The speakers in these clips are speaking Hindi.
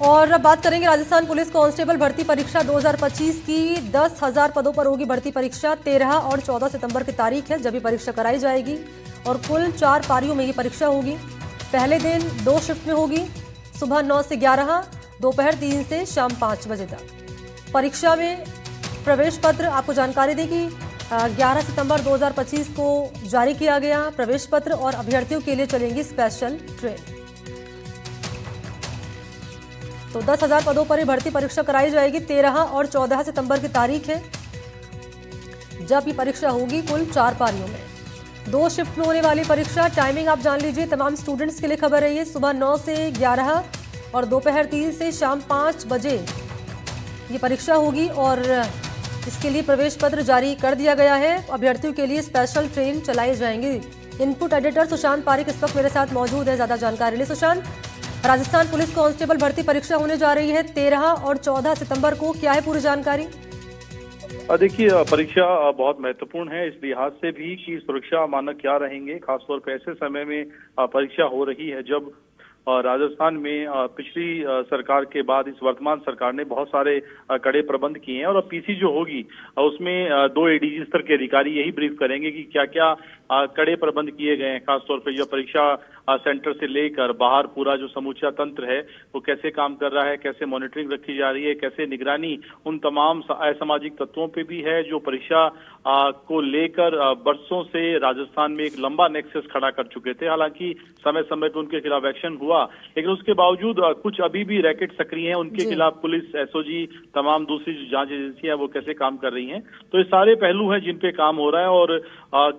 और अब बात करेंगे राजस्थान पुलिस कांस्टेबल भर्ती परीक्षा 2025 की। 10,000 पदों पर होगी भर्ती परीक्षा। 13 और 14 सितंबर की तारीख है जब ये परीक्षा कराई जाएगी और कुल 4 पारियों में ये परीक्षा होगी। पहले दिन 2 शिफ्ट में होगी, सुबह 9 से 11, दोपहर 3 से शाम 5 बजे तक। परीक्षा में प्रवेश पत्र आपको जानकारी देगी 11 सितंबर 2025 को जारी किया गया प्रवेश पत्र और अभ्यर्थियों के लिए चलेंगी स्पेशल ट्रेन। तो 10,000 पदों पर भर्ती परीक्षा कराई जाएगी। 13 और 14 सितंबर की तारीख है जब ये परीक्षा होगी। कुल 4 पारियों में 2 शिफ्ट में होने वाली परीक्षा। टाइमिंग आप जान लीजिए, तमाम स्टूडेंट्स के लिए खबर है ये। सुबह 9 से 11 और दोपहर 3 से शाम 5 बजे ये परीक्षा होगी और इसके लिए प्रवेश पत्र जारी कर दिया गया है। अभ्यर्थियों के लिए स्पेशल ट्रेन चलाई जाएंगी। इनपुट एडिटर सुशांत पारिक इस वक्त मेरे साथ मौजूद है ज्यादा जानकारी लिए। सुशांत, राजस्थान पुलिस कांस्टेबल भर्ती परीक्षा होने जा रही है 13 और 14 सितंबर को, क्या है पूरी जानकारी? देखिए, परीक्षा बहुत महत्वपूर्ण है इस लिहाज से भी कि सुरक्षा मानक क्या रहेंगे, खासतौर पर ऐसे समय में परीक्षा हो रही है जब राजस्थान में पिछली सरकार के बाद इस वर्तमान सरकार ने बहुत सारे कड़े प्रबंध किए हैं और अब पीसी जो होगी उसमें 2 एडीजी स्तर के अधिकारी यही ब्रीफ करेंगे कि क्या क्या कड़े प्रबंध किए गए हैं। खासतौर पर जो परीक्षा सेंटर से लेकर बाहर पूरा जो समूचा तंत्र है वो कैसे काम कर रहा है, कैसे मॉनिटरिंग रखी जा रही है, कैसे निगरानी उन तमाम असामाजिक तत्वों पे भी है जो परीक्षा को लेकर बरसों से राजस्थान में एक लंबा नेक्सस खड़ा कर चुके थे। हालांकि समय समय पर उनके खिलाफ एक्शन हुआ, लेकिन उसके बावजूद कुछ अभी भी रैकेट सक्रिय हैं। उनके खिलाफ पुलिस, एसओजी, तमाम दूसरी जांच एजेंसियां वो कैसे काम कर रही हैं। तो ये सारे पहलू हैं जिन पे काम हो रहा है और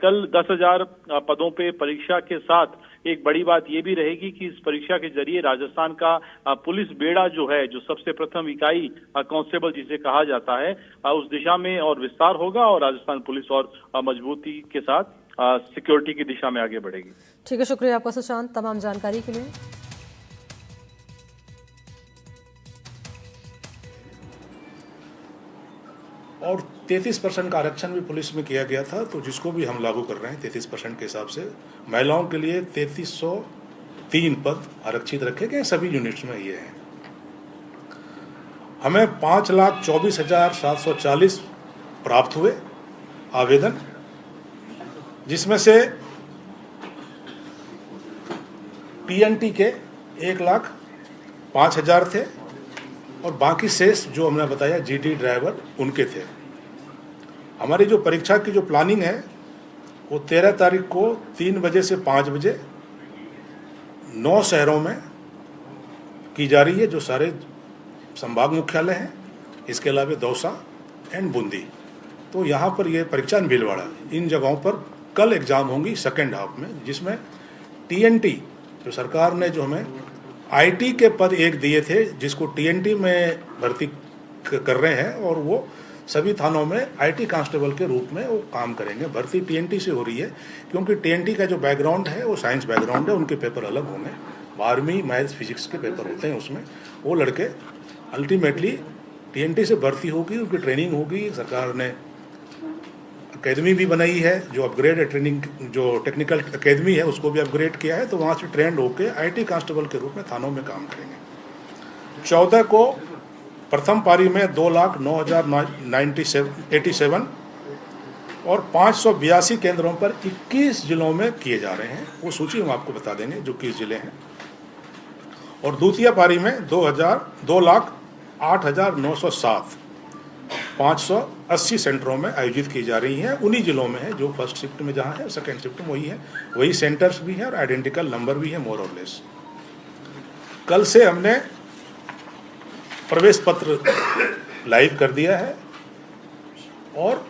कल 10,000 पदों पे परीक्षा के साथ एक बड़ी बात ये भी रहेगी कि इस परीक्षा के जरिए राजस्थान का पुलिस बेड़ा जो है, जो सबसे प्रथम इकाई कांस्टेबल जिसे कहा जाता है, उस दिशा में और विस्तार होगा और राजस्थान पुलिस और मजबूती के साथ सिक्योरिटी की दिशा में आगे बढ़ेगी। ठीक है, शुक्रिया आपका सुशांत तमाम जानकारी के लिए। और 33% का आरक्षण भी पुलिस में किया गया था, तो जिसको भी हम लागू कर रहे हैं 33% के हिसाब से। महिलाओं के लिए 3303 पद आरक्षित रखे गए सभी यूनिट्स में ये हैं। हमें 5,24,740 प्राप्त हुए आवेदन, जिसमें से टीएनटी के 1,05,000 थे और बाकी शेष जो हमने बताया जीटी ड्राइवर उनके थे। हमारी जो परीक्षा की जो प्लानिंग है वो 13 तारीख को 3 बजे से 5 बजे 9 शहरों में की जा रही है, जो सारे संभाग मुख्यालय हैं। इसके अलावा दौसा एंड बूंदी, तो यहाँ पर ये परीक्षा भीलवाड़ा, इन जगहों पर कल एग्जाम होंगी सेकेंड हाफ में, जिसमें टीएनटी जो सरकार ने जो हमें आईटी के पद 1 दिए थे जिसको टीएनटी में भर्ती कर रहे हैं और वो सभी थानों में आईटी कांस्टेबल के रूप में वो काम करेंगे। भर्ती टीएनटी से हो रही है क्योंकि टीएनटी का जो बैकग्राउंड है वो साइंस बैकग्राउंड है, उनके पेपर अलग होंगे। 12वीं मैथ्स फिजिक्स के पेपर होते हैं उसमें। वो लड़के अल्टीमेटली टीएनटी से भर्ती होगी, उनकी ट्रेनिंग होगी। सरकार ने अकेडमी भी बनाई है, जो अपग्रेड है, ट्रेनिंग जो टेक्निकल अकेडमी है उसको भी अपग्रेड किया है, तो वहाँ से ट्रेंड होकर आईटी कांस्टेबल के रूप में थानों में काम करेंगे। 14 को प्रथम पारी में 2,09,87 और 582 केंद्रों पर 21 जिलों में किए जा रहे हैं। वो सूची हम आपको बता देंगे जो 21 जिले हैं। और द्वितीय पारी में 2,08,907 580 सेंटरों में आयोजित की जा रही हैं। उन्हीं जिलों में है जो फर्स्ट शिफ्ट में जहां है, सेकंड शिफ्ट में वही है, वही सेंटर्स भी हैं और आइडेंटिकल नंबर भी है मोर और लेस। कल से हमने प्रवेश पत्र लाइव कर दिया है और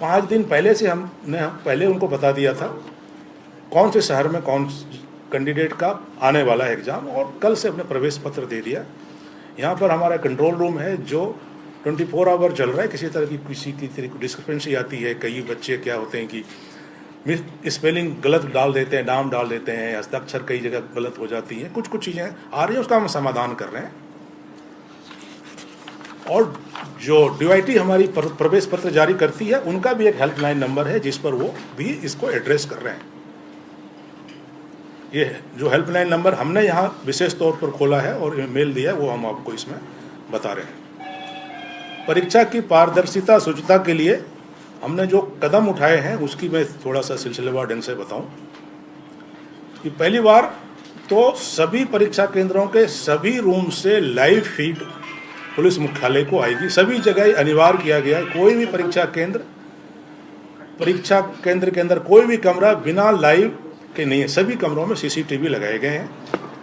5 दिन पहले से हमने पहले उनको बता दिया था कौन से शहर में कौन कैंडिडेट का आने वाला है एग्ज़ाम, और कल से हमने प्रवेश पत्र दे दिया। यहाँ पर हमारा कंट्रोल रूम है जो 24 आवर चल रहा है। किसी तरह की डिस्क्रिपेंसी आती है, कई बच्चे क्या होते हैं कि स्पेलिंग गलत डाल देते हैं, नाम डाल देते हैं, हस्ताक्षर कई जगह गलत हो जाती हैं, कुछ चीज़ें आ रही हैं, उसका हम समाधान कर रहे हैं। और जो डीआईटी हमारी प्रवेश पत्र जारी करती है उनका भी एक हेल्पलाइन नंबर है जिस पर वो भी इसको एड्रेस कर रहे हैं। ये जो हेल्पलाइन नंबर हमने यहाँ विशेष तौर पर खोला है और मेल दिया है, वो हम आपको इसमें बता रहे हैं। परीक्षा की पारदर्शिता शुचिता के लिए हमने जो कदम उठाए हैं उसकी मैं थोड़ा सा सिलसिलेवार ढंग से बताऊं कि पहली बार तो सभी परीक्षा केंद्रों के सभी रूम से लाइव फीड पुलिस मुख्यालय को आएगी। सभी जगह अनिवार्य किया गया है, कोई भी परीक्षा केंद्र के अंदर कोई भी कमरा बिना लाइव के नहीं है। सभी कमरों में सीसीटीवी लगाए गए हैं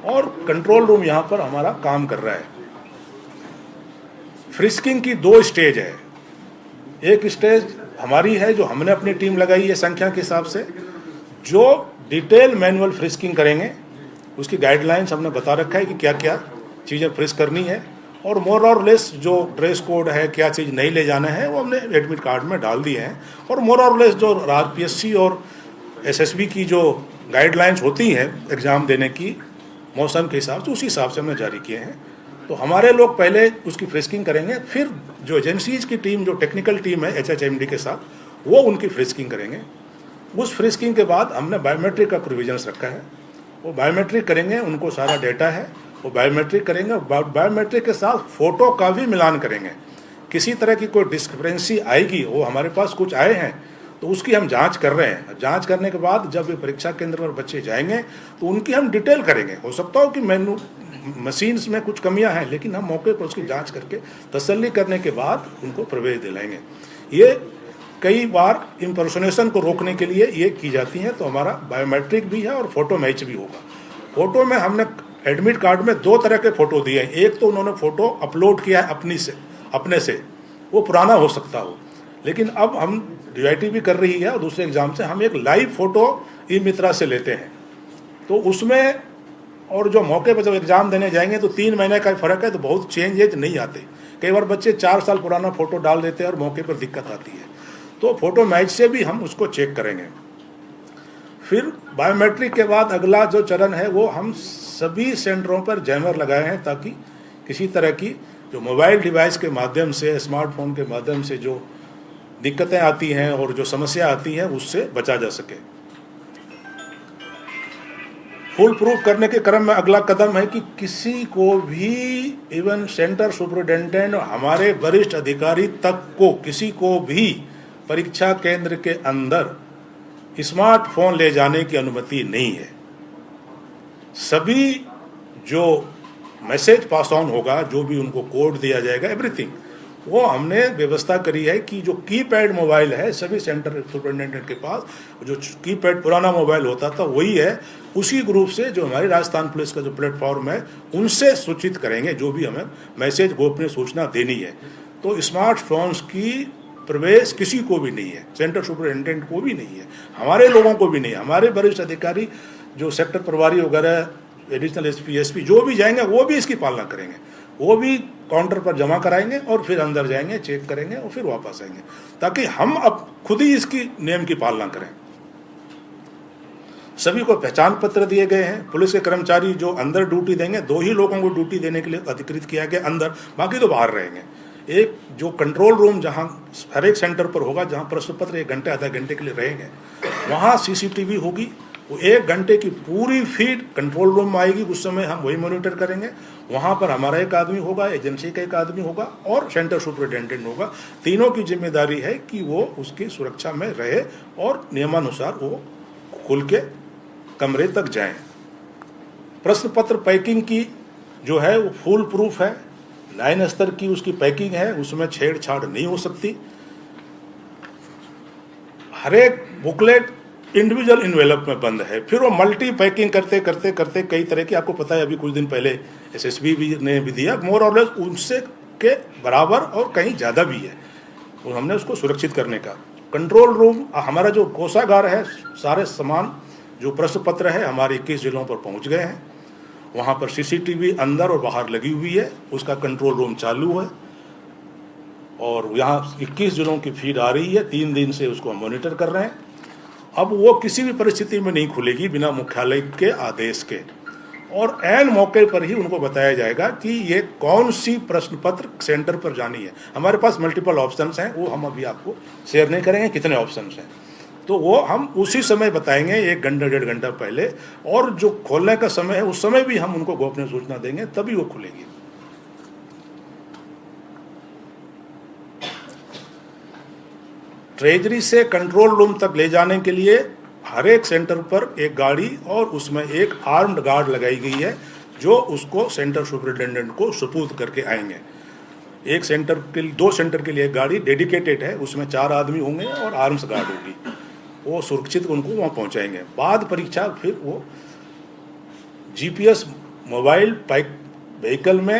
और कंट्रोल रूम यहाँ पर हमारा काम कर रहा है। फ्रिस्किंग की 2 स्टेज है। एक स्टेज हमारी है जो हमने अपनी टीम लगाई है संख्या के हिसाब से, जो डिटेल मैनुअल फ्रिस्किंग करेंगे। उसकी गाइडलाइंस हमने बता रखा है कि क्या क्या चीज़ें फ्रिस्क करनी है और मोर और लेस जो ड्रेस कोड है, क्या चीज़ नहीं ले जाना है, वो हमने एडमिट कार्ड में डाल दिए हैं। और मोर और लेस जो आरपीएससी और एसएसबी की जो गाइडलाइंस होती हैं एग्ज़ाम देने की मौसम के हिसाब से, उसी हिसाब से हमने जारी किए हैं। तो हमारे लोग पहले उसकी फ्रिस्किंग करेंगे, फिर जो एजेंसीज की टीम, जो टेक्निकल टीम है एचएचएमडी के साथ, वो उनकी फ्रिस्किंग करेंगे। उस फ्रिस्किंग के बाद हमने बायोमेट्रिक का प्रोविजंस रखा है। वो बायोमेट्रिक करेंगे, उनको सारा डेटा है, वो बायोमेट्रिक करेंगे। बायोमेट्रिक के साथ फ़ोटो का भी मिलान करेंगे। किसी तरह की कोई डिस्क्रिपेंसी आएगी, वो हमारे पास कुछ आए हैं तो उसकी हम जांच कर रहे हैं। जांच करने के बाद जब ये परीक्षा केंद्र पर बच्चे जाएंगे तो उनकी हम डिटेल करेंगे। हो सकता हो कि मशीन्स में कुछ कमियां हैं, लेकिन हम मौके पर उसकी जांच करके तसल्ली करने के बाद उनको प्रवेश दिलाएंगे। ये कई बार इम्पर्सोनेशन को रोकने के लिए ये की जाती हैं। तो हमारा बायोमेट्रिक भी है और फोटो मैच भी होगा। फोटो में हमने एडमिट कार्ड में 2 तरह के फ़ोटो दिए हैं। एक तो उन्होंने फ़ोटो अपलोड किया है अपने से, वो पुराना हो सकता हो, लेकिन अब हम डीआईटी भी कर रही है और दूसरे एग्ज़ाम से हम एक लाइव फ़ोटो ई मित्रा से लेते हैं। तो उसमें और जो मौके पर जब एग्ज़ाम देने जाएंगे तो 3 महीने का फ़र्क है, तो बहुत चेंजेज नहीं आते। कई बार बच्चे 4 साल पुराना फ़ोटो डाल देते हैं और मौके पर दिक्कत आती है। तो फ़ोटो मैच से भी हम उसको चेक करेंगे। फिर बायोमेट्रिक के बाद अगला जो चरण है वो हम सभी सेंटरों पर जैमर लगाए हैं, ताकि किसी तरह की जो मोबाइल डिवाइस के माध्यम से, स्मार्टफोन के माध्यम से जो दिक्कतें आती हैं और जो समस्या आती हैं उससे बचा जा सके। फुल प्रूफ करने के क्रम में अगला कदम है कि किसी को भी, इवन सेंटर सुपरिटेंडेंट और हमारे वरिष्ठ अधिकारी तक को, किसी को भी परीक्षा केंद्र के अंदर स्मार्टफोन ले जाने की अनुमति नहीं है। सभी जो मैसेज पास ऑन होगा, जो भी उनको कोड दिया जाएगा, एवरीथिंग, वो हमने व्यवस्था करी है कि जो कीपैड मोबाइल है सभी सेंटर सुपरिटेंडेंट के पास, जो कीपैड पुराना मोबाइल होता था वही है, उसी ग्रुप से जो हमारी राजस्थान पुलिस का जो प्लेटफॉर्म है उनसे सूचित करेंगे जो भी हमें मैसेज, गोपनीय सूचना देनी है। तो स्मार्टफोन्स की प्रवेश किसी को भी नहीं है, सेंटर सुपरिटेंडेंट को भी नहीं है, हमारे लोगों को भी नहीं है। हमारे वरिष्ठ अधिकारी जो सेक्टर प्रभारी वगैरह, एडिशनल एसपी जो भी जाएंगे वो भी इसकी पालना करेंगे। वो भी काउंटर पर जमा कराएंगे और फिर अंदर जाएंगे, चेक करेंगे और फिर वापस आएंगे, ताकि हम अब खुद ही इसकी नियम की पालना करें। सभी को पहचान पत्र दिए गए हैं। पुलिस के कर्मचारी जो अंदर ड्यूटी देंगे, 2 ही लोगों को ड्यूटी देने के लिए अधिकृत किया गया अंदर, बाकी तो बाहर रहेंगे। एक जो कंट्रोल रूम जहां हर एक सेंटर पर होगा, जहां प्रश्न पत्र 1 घंटे आधा घंटे के लिए रहेंगे, वहां सीसीटीवी होगी। वो 1 घंटे की पूरी फीड कंट्रोल रूम में आएगी, उस समय हम वही मॉनिटर करेंगे। वहां पर हमारा एक आदमी होगा, एजेंसी का एक आदमी होगा और सेंटर सुपरिटेंडेंट होगा। तीनों की जिम्मेदारी है कि वो उसकी सुरक्षा में रहे और नियमानुसार वो खुल के कमरे तक जाएं। प्रश्न पत्र पैकिंग की जो है वो फुल प्रूफ है, 9 स्तर की उसकी पैकिंग है, उसमें छेड़छाड़ नहीं हो सकती। हर एक बुकलेट इंडिविजुअल इन्वेलप में बंद है। फिर वो मल्टी पैकिंग करते करते करते कई तरह की, आपको पता है अभी कुछ दिन पहले एसएसबी ने भी दिया, मोर और लेस उनसे के बराबर और कहीं ज़्यादा भी है। तो हमने उसको सुरक्षित करने का कंट्रोल रूम, हमारा जो कोषागार है, सारे सामान जो प्रश्न पत्र है हमारे 21 जिलों पर पहुंच गए हैं। वहाँ पर सीसीटीवी अंदर और बाहर लगी हुई है, उसका कंट्रोल रूम चालू है और यहाँ 21 जिलों की फीड आ रही है। 3 दिन से उसको हम मॉनिटर कर रहे हैं। अब वो किसी भी परिस्थिति में नहीं खुलेगी बिना मुख्यालय के आदेश के, और ऐन मौके पर ही उनको बताया जाएगा कि ये कौन सी प्रश्न पत्र सेंटर पर जानी है। हमारे पास मल्टीपल ऑप्शंस हैं, वो हम अभी आपको शेयर नहीं करेंगे कितने ऑप्शंस हैं। तो वो हम उसी समय बताएंगे, 1 घंटा 1.5 घंटा पहले। और जो खोलने का समय है उस समय भी हम उनको गोपनीय सूचना देंगे, तभी वो खुलेगी। ट्रेजरी से कंट्रोल रूम तक ले जाने के लिए हर एक सेंटर पर एक गाड़ी और उसमें एक आर्म्ड गार्ड लगाई गई है, जो उसको सेंटर सुपरिटेंडेंट को सुपुर्द करके आएंगे। एक सेंटर के लिए, 2 सेंटर के लिए एक गाड़ी डेडिकेटेड है, उसमें 4 आदमी होंगे और आर्म्स गार्ड होगी, वो सुरक्षित उनको वहाँ पहुँचाएंगे। बाद परीक्षा फिर वो GPS मोबाइल व्हीकल में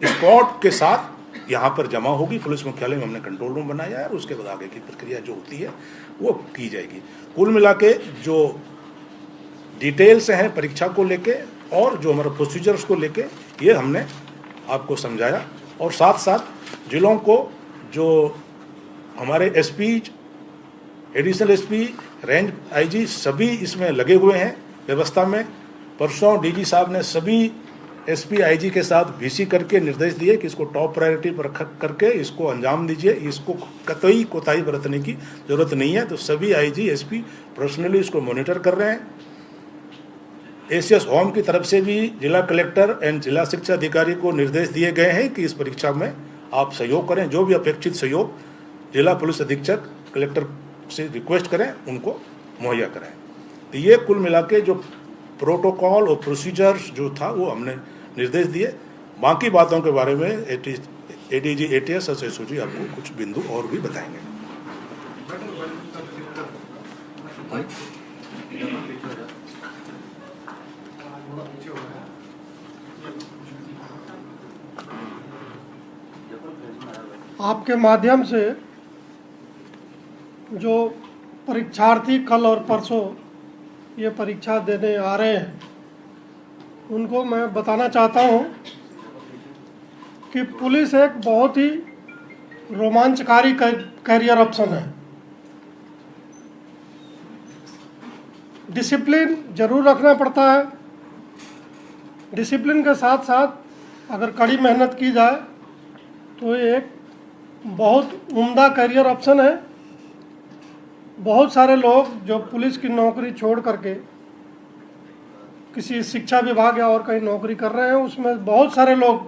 स्कॉट के साथ यहाँ पर जमा होगी। पुलिस मुख्यालय में हमने कंट्रोल रूम बनाया है और उसके बाद आगे की प्रक्रिया जो होती है वो की जाएगी। कुल मिला के जो डिटेल्स हैं परीक्षा को लेके और जो हमारा प्रोसीजर्स को लेके, ये हमने आपको समझाया। और साथ साथ जिलों को जो हमारे SP, additional SP, range IG सभी इसमें लगे हुए हैं व्यवस्था में। परसों DG साहब ने सभी SP IG के साथ VC करके निर्देश दिए कि इसको टॉप प्रायोरिटी पर रख करके इसको अंजाम दीजिए, इसको कतई कोताही बरतने की जरूरत नहीं है। तो सभी IG SP पर्सनली इसको मॉनिटर कर रहे हैं। ACS होम की तरफ से भी जिला कलेक्टर एंड जिला शिक्षा अधिकारी को निर्देश दिए गए हैं कि इस परीक्षा में आप सहयोग करें, जो भी अपेक्षित सहयोग जिला पुलिस अधीक्षक कलेक्टर से रिक्वेस्ट करें, उनको मुहैया करें। तो ये कुल मिला के जो प्रोटोकॉल और प्रोसीजर्स जो था वो हमने निर्देश दिए। बाकी बातों के बारे में ADG ATS और SOG आपको कुछ बिंदु और भी बताएंगे। आपके माध्यम से जो परीक्षार्थी कल और परसों ये परीक्षा देने आ रहे हैं, उनको मैं बताना चाहता हूँ कि पुलिस एक बहुत ही रोमांचकारी करियर ऑप्शन है। डिसिप्लिन जरूर रखना पड़ता है, डिसिप्लिन के साथ साथ अगर कड़ी मेहनत की जाए तो ये एक बहुत उम्दा करियर ऑप्शन है। बहुत सारे लोग जो पुलिस की नौकरी छोड़ करके किसी शिक्षा विभाग या और कहीं नौकरी कर रहे हैं, उसमें बहुत सारे लोग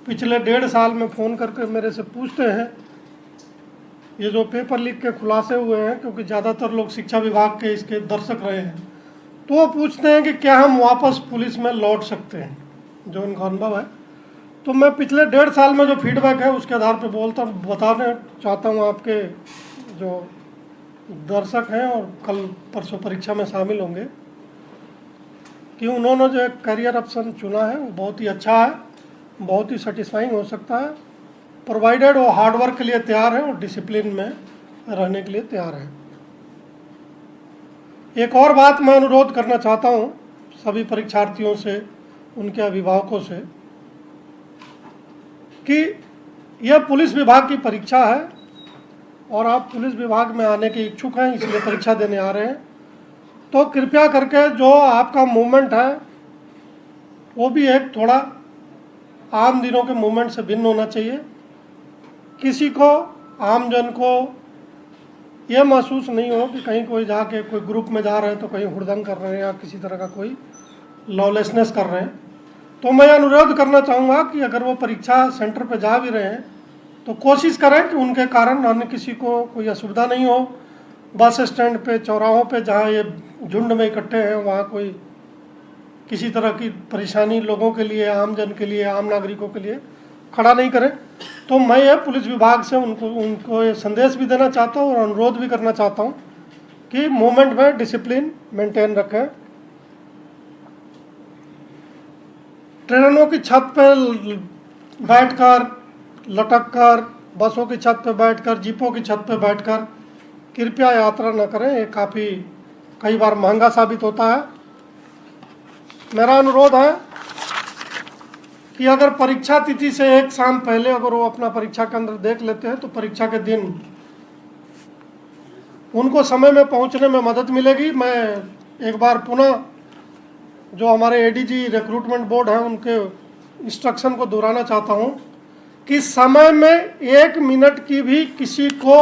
पिछले 1.5 साल में फ़ोन करके मेरे से पूछते हैं, ये जो पेपर लीक के खुलासे हुए हैं, क्योंकि ज़्यादातर लोग शिक्षा विभाग के इसके दर्शक रहे हैं, तो वो पूछते हैं कि क्या हम वापस पुलिस में लौट सकते हैं, जो उनका अनुभव है। तो मैं पिछले 1.5 साल में जो फीडबैक है उसके आधार पर बताना चाहता हूँ आपके जो दर्शक हैं और कल परसों परीक्षा में शामिल होंगे, कि उन्होंने जो एक करियर ऑप्शन चुना है वो बहुत ही अच्छा है, बहुत ही सेटिस्फाइंग हो सकता है, प्रोवाइडेड वो हार्डवर्क के लिए तैयार है और डिसिप्लिन में रहने के लिए तैयार है। एक और बात मैं अनुरोध करना चाहता हूँ सभी परीक्षार्थियों से, उनके अभिभावकों से, कि यह पुलिस विभाग की परीक्षा है और आप पुलिस विभाग में आने के इच्छुक हैं, इसलिए परीक्षा देने आ रहे हैं, तो कृपया करके जो आपका मूवमेंट है वो भी एक थोड़ा आम दिनों के मूवमेंट से भिन्न होना चाहिए। किसी को, आम जन को ये महसूस नहीं हो कि कहीं कोई जाके कोई ग्रुप में जा रहे हैं तो कहीं हुड़दंग कर रहे हैं या किसी तरह का कोई लॉलेसनेस कर रहे हैं। तो मैं अनुरोध करना चाहूँगा कि अगर वो परीक्षा सेंटर पर जा भी रहे हैं तो कोशिश करें कि उनके कारण अन्य किसी को कोई असुविधा नहीं हो। बस स्टैंड पे, चौराहों पे जहाँ ये झुंड में इकट्ठे हैं, वहाँ कोई किसी तरह की परेशानी लोगों के लिए, आम जन के लिए, आम नागरिकों के लिए खड़ा नहीं करें। तो मैं ये पुलिस विभाग से उनको ये संदेश भी देना चाहता हूँ और अनुरोध भी करना चाहता हूँ कि मूवमेंट में डिसिप्लिन मेंटेन रखें। ट्रेनों की छत पर बैठकर, लटककर, बसों की छत पर बैठकर, जीपों की छत पर बैठकर कृपया यात्रा न करें, ये काफ़ी कई बार महंगा साबित होता है। मेरा अनुरोध है कि अगर परीक्षा तिथि से 1 शाम पहले अगर वो अपना परीक्षा केंद्र देख लेते हैं तो परीक्षा के दिन उनको समय में पहुंचने में मदद मिलेगी। मैं एक बार पुनः जो हमारे ADG रिक्रूटमेंट बोर्ड है उनके इंस्ट्रक्शन को दोहराना चाहता हूं कि समय में 1 मिनट की भी किसी को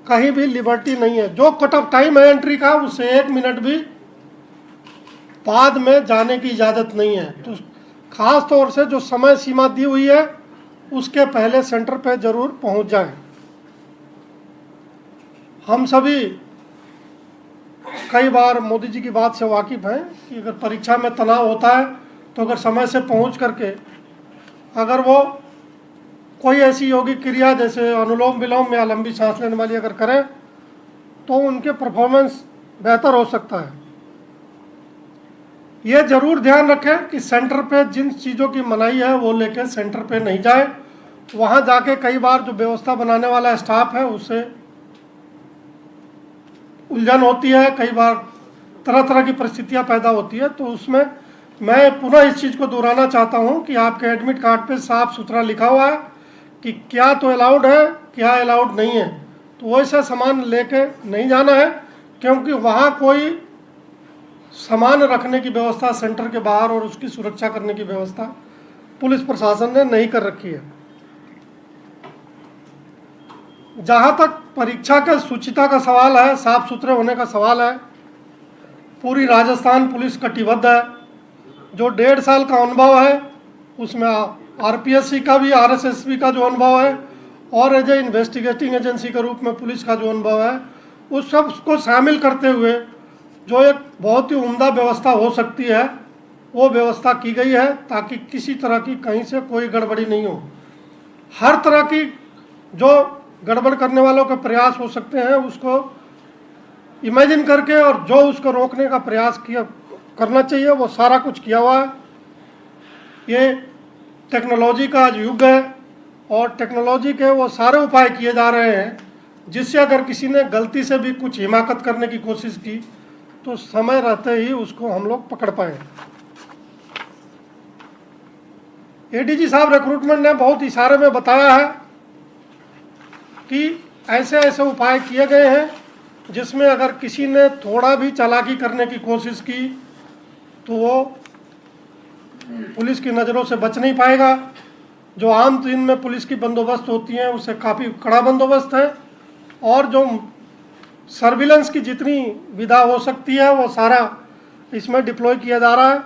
कहीं भी लिबर्टी नहीं है। जो कट ऑफ टाइम है एंट्री का, उससे 1 मिनट भी बाद में जाने की इजाज़त नहीं है। तो खास तौर से जो समय सीमा दी हुई है उसके पहले सेंटर पे ज़रूर पहुंच जाएं। हम सभी कई बार मोदी जी की बात से वाकिफ़ हैं कि अगर परीक्षा में तनाव होता है तो अगर समय से पहुंच करके अगर वो कोई ऐसी योगिक क्रिया जैसे अनुलोम विलोम या लंबी सांस लेने वाली अगर करें तो उनके परफॉर्मेंस बेहतर हो सकता है। ये ज़रूर ध्यान रखें कि सेंटर पे जिन चीज़ों की मनाही है वो लेके सेंटर पे नहीं जाए। वहाँ जाके कई बार जो व्यवस्था बनाने वाला स्टाफ है उससे उलझन होती है, कई बार तरह तरह की परिस्थितियाँ पैदा होती है। तो उसमें मैं पुनः इस चीज़ को दोहराना चाहता हूँ कि आपके एडमिट कार्ड पे साफ सुथरा लिखा हुआ है कि क्या तो अलाउड है, क्या अलाउड नहीं है। तो वैसा सामान लेके नहीं जाना है, क्योंकि वहाँ कोई सामान रखने की व्यवस्था सेंटर के बाहर और उसकी सुरक्षा करने की व्यवस्था पुलिस प्रशासन ने नहीं कर रखी है। जहाँ तक परीक्षा के शुचिता का सवाल है, साफ सुथरे होने का सवाल है, पूरी राजस्थान पुलिस कटिबद्ध है। जो 1.5 साल का अनुभव है उसमें आरपीएससी का भी, आरएसएसबी का जो अनुभव है और एज ए इन्वेस्टिगेटिंग एजेंसी के रूप में पुलिस का जो अनुभव है उस सब को शामिल करते हुए जो एक बहुत ही उम्दा व्यवस्था हो सकती है वो व्यवस्था की गई है, ताकि किसी तरह की कहीं से कोई गड़बड़ी नहीं हो। हर तरह की जो गड़बड़ करने वालों के प्रयास हो सकते हैं उसको इमेजिन करके और जो उसको रोकने का प्रयास करना चाहिए वो सारा कुछ किया हुआ है। ये टेक्नोलॉजी का आज युग है और टेक्नोलॉजी के वो सारे उपाय किए जा रहे हैं जिससे अगर किसी ने गलती से भी कुछ हिमाकत करने की कोशिश की तो समय रहते ही उसको हम लोग पकड़ पाए। एडीजी साहब रिक्रूटमेंट ने बहुत इशारे में बताया है कि ऐसे ऐसे उपाय किए गए हैं जिसमें अगर किसी ने थोड़ा भी चालाकी करने की कोशिश की तो वो पुलिस की नज़रों से बच नहीं पाएगा। जो आम दिन में पुलिस की बंदोबस्त होती हैं उससे काफ़ी कड़ा बंदोबस्त है और जो सर्विलेंस की जितनी विधा हो सकती है वो सारा इसमें डिप्लॉय किया जा रहा है।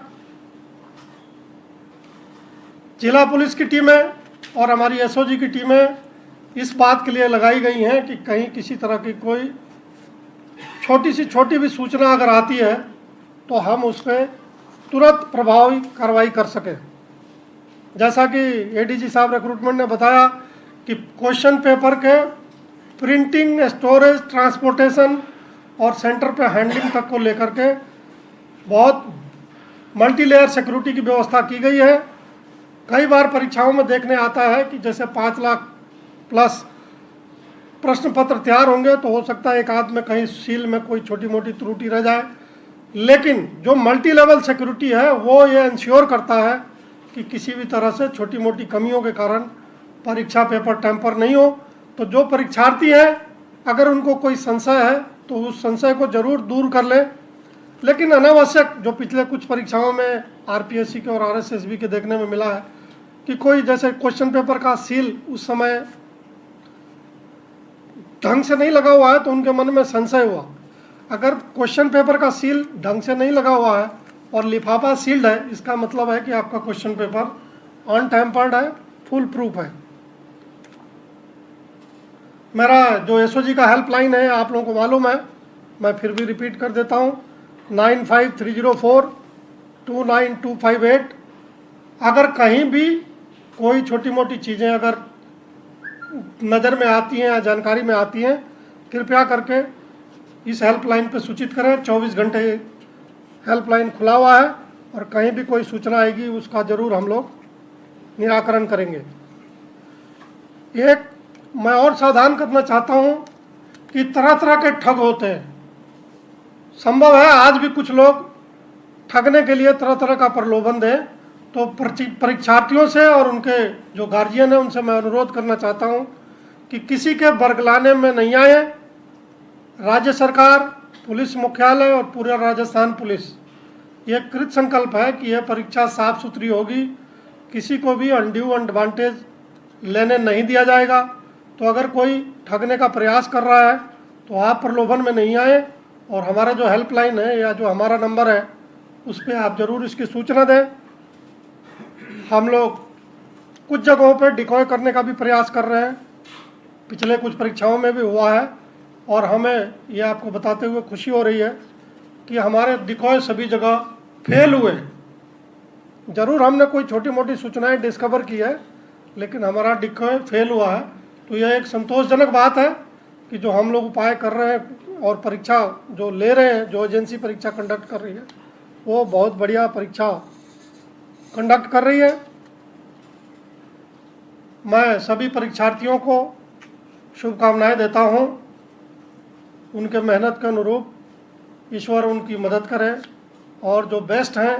जिला पुलिस की टीमें और हमारी एसओजी की टीमें इस बात के लिए लगाई गई हैं कि कहीं किसी तरह की कोई छोटी भी सूचना अगर आती है तो हम उस पर तुरंत प्रभावी कार्रवाई कर सकें। जैसा कि एडीजी साहब रिक्रूटमेंट ने बताया कि क्वेश्चन पेपर के प्रिंटिंग, स्टोरेज, ट्रांसपोर्टेशन और सेंटर पे हैंडलिंग तक को लेकर के बहुत मल्टी लेयर सिक्योरिटी की व्यवस्था की गई है। कई बार परीक्षाओं में देखने आता है कि जैसे 5 लाख प्लस प्रश्न पत्र तैयार होंगे तो हो सकता है एक आध में कहीं सील में कोई छोटी मोटी त्रुटि रह जाए, लेकिन जो मल्टी लेवल सिक्योरिटी है वो ये इंश्योर करता है कि किसी भी तरह से छोटी मोटी कमियों के कारण परीक्षा पेपर टैंपर नहीं हो। तो जो परीक्षार्थी हैं अगर उनको कोई संशय है तो उस संशय को जरूर दूर कर लें, लेकिन अनावश्यक जो पिछले कुछ परीक्षाओं में आरपीएससी के और आरएसएसबी के देखने में मिला है कि कोई जैसे क्वेश्चन पेपर का सील उस समय ढंग से नहीं लगा हुआ है तो उनके मन में संशय हुआ। अगर क्वेश्चन पेपर का सील ढंग से नहीं लगा हुआ है और लिफाफा सील्ड है, इसका मतलब है कि आपका क्वेश्चन पेपर अनटैम्पर्ड है, फुल प्रूफ है। मेरा जो एसओजी का हेल्पलाइन है आप लोगों को मालूम है, मैं फिर भी रिपीट कर देता हूँ, 9530429258। अगर कहीं भी कोई छोटी मोटी चीज़ें अगर नज़र में आती हैं या जानकारी में आती हैं, कृपया करके इस हेल्पलाइन पर सूचित करें। 24 घंटे हेल्पलाइन खुला हुआ है और कहीं भी कोई सूचना आएगी उसका ज़रूर हम लोग निराकरण करेंगे। एक मैं और सावधान करना चाहता हूँ कि तरह तरह के ठग होते हैं। संभव है आज भी कुछ लोग ठगने के लिए तरह तरह का प्रलोभन दें, तो परीक्षार्थियों से और उनके जो गार्जियन हैं उनसे मैं अनुरोध करना चाहता हूं कि किसी के बरगलाने में नहीं आए। राज्य सरकार, पुलिस मुख्यालय और पूरा राजस्थान पुलिस ये कृत संकल्प है कि यह परीक्षा साफ सुथरी होगी, किसी को भी अनड्यू एडवांटेज लेने नहीं दिया जाएगा। तो अगर कोई ठगने का प्रयास कर रहा है तो आप प्रलोभन में नहीं आए और हमारा जो हेल्पलाइन है या जो हमारा नंबर है उस पर आप ज़रूर इसकी सूचना दें। हम लोग कुछ जगहों पर डिकॉय करने का भी प्रयास कर रहे हैं, पिछले कुछ परीक्षाओं में भी हुआ है और हमें ये आपको बताते हुए खुशी हो रही है कि हमारे डिकॉय सभी जगह फेल हुए। ज़रूर हमने कोई छोटी मोटी सूचनाएं डिस्कवर की है लेकिन हमारा डिकॉय फेल हुआ है, तो यह एक संतोषजनक बात है कि जो हम लोग उपाय कर रहे हैं और परीक्षा जो ले रहे हैं, जो एजेंसी परीक्षा कंडक्ट कर रही है वो बहुत बढ़िया परीक्षा कंडक्ट कर रही है। मैं सभी परीक्षार्थियों को शुभकामनाएं देता हूं, उनके मेहनत के अनुरूप ईश्वर उनकी मदद करे और जो बेस्ट हैं